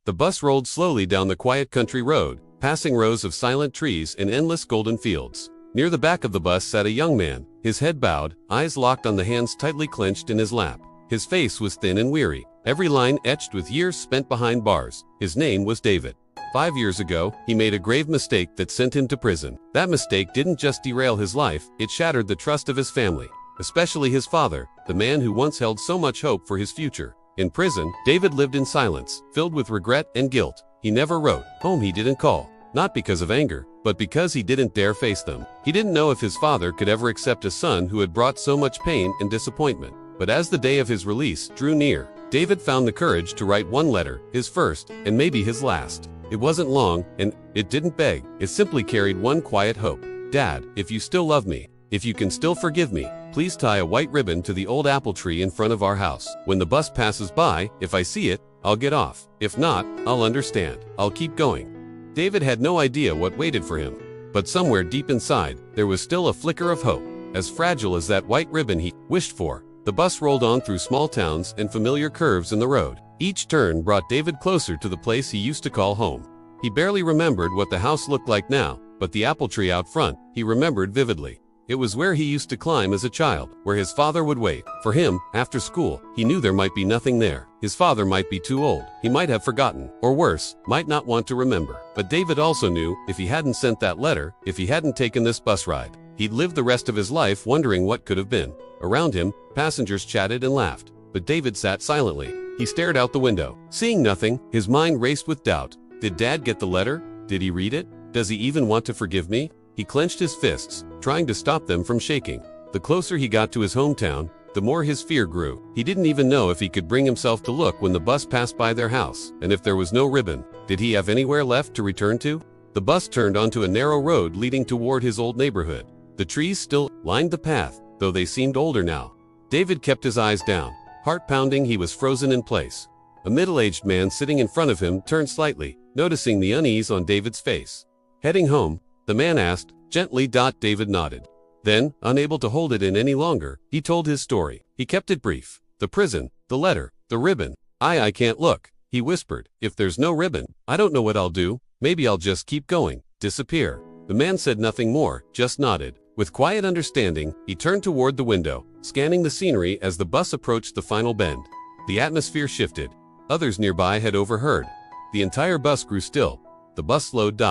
The bus rolled slowly down the quiet country road, passing rows of silent trees and endless golden fields. Near the back of the bus sat a young man, his head bowed, eyes locked on the hands tightly clenched in his lap. His face was thin and weary, every line etched with years spent behind bars. His name was David. 5 years ago, he made a grave mistake that sent him to prison. That mistake didn't just derail his life, it shattered the trust of his family, especially his father, the man who once held so much hope for his future. In prison, David lived in silence, filled with regret and guilt. He never wrote home, he didn't call, not because of anger, but because he didn't dare face them. He didn't know if his father could ever accept a son who had brought so much pain and disappointment. But as the day of his release drew near, David found the courage to write one letter, his first, and maybe his last. It wasn't long, and it didn't beg. It simply carried one quiet hope. Dad, if you still love me, if you can still forgive me, please tie a white ribbon to the old apple tree in front of our house. When the bus passes by, if I see it, I'll get off. If not, I'll understand. I'll keep going. David had no idea what waited for him. But somewhere deep inside, there was still a flicker of hope, as fragile as that white ribbon he wished for. The bus rolled on through small towns and familiar curves in the road. Each turn brought David closer to the place he used to call home. He barely remembered what the house looked like now, but the apple tree out front, he remembered vividly. It was where he used to climb as a child, where his father would wait for him after school. He knew there might be nothing there. His father might be too old. He might have forgotten, or worse, might not want to remember. But David also knew if he hadn't sent that letter, if he hadn't taken this bus ride, he'd live the rest of his life wondering what could have been. Around him, passengers chatted and laughed, but David sat silently. He stared out the window. Seeing nothing, his mind raced with doubt. Did Dad get the letter? Did he read it? Does he even want to forgive me? He clenched his fists, trying to stop them from shaking. The closer he got to his hometown, the more his fear grew. He didn't even know if he could bring himself to look when the bus passed by their house. And if there was no ribbon, did he have anywhere left to return to? The bus turned onto a narrow road leading toward his old neighborhood. The trees still lined the path, though they seemed older now. David kept his eyes down. Heart pounding, he was frozen in place. A middle-aged man sitting in front of him turned slightly, noticing the unease on David's face. Heading home, the man asked, gently. David nodded. Then, unable to hold it in any longer, he told his story. He kept it brief. The prison, the letter, the ribbon. I can't look, he whispered. If there's no ribbon, I don't know what I'll do. Maybe I'll just keep going, disappear. The man said nothing more, just nodded. With quiet understanding, he turned toward the window, scanning the scenery as the bus approached the final bend. The atmosphere shifted. Others nearby had overheard. The entire bus grew still. The bus slowed.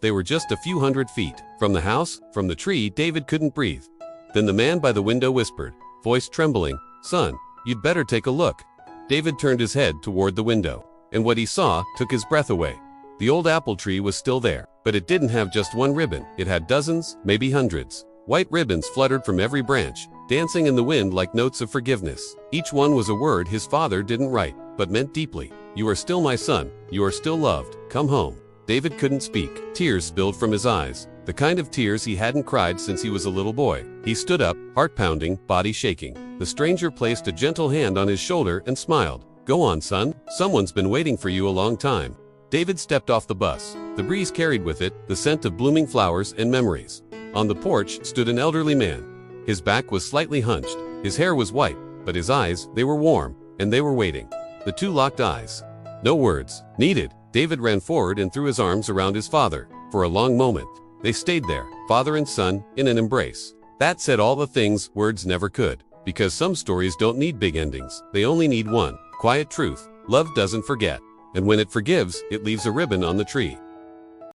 They were just a few hundred feet from the house, from the tree. David couldn't breathe. Then the man by the window whispered, voice trembling, son, you'd better take a look. David turned his head toward the window, and what he saw took his breath away. The old apple tree was still there, but it didn't have just one ribbon. It had dozens, maybe hundreds. White ribbons fluttered from every branch, dancing in the wind like notes of forgiveness. Each one was a word his father didn't write, but meant deeply. You are still my son. You are still loved. Come home. David couldn't speak. Tears spilled from his eyes, the kind of tears he hadn't cried since he was a little boy. He stood up, heart pounding, body shaking. The stranger placed a gentle hand on his shoulder and smiled. Go on, son. Someone's been waiting for you a long time. David stepped off the bus. The breeze carried with it the scent of blooming flowers and memories. On the porch stood an elderly man. His back was slightly hunched. His hair was white, but his eyes, they were warm, and they were waiting. The two locked eyes. No words needed. David ran forward and threw his arms around his father. For a long moment, they stayed there, father and son, in an embrace. That said all the things words never could. Because some stories don't need big endings. They only need one quiet truth. Love doesn't forget. And when it forgives, it leaves a ribbon on the tree.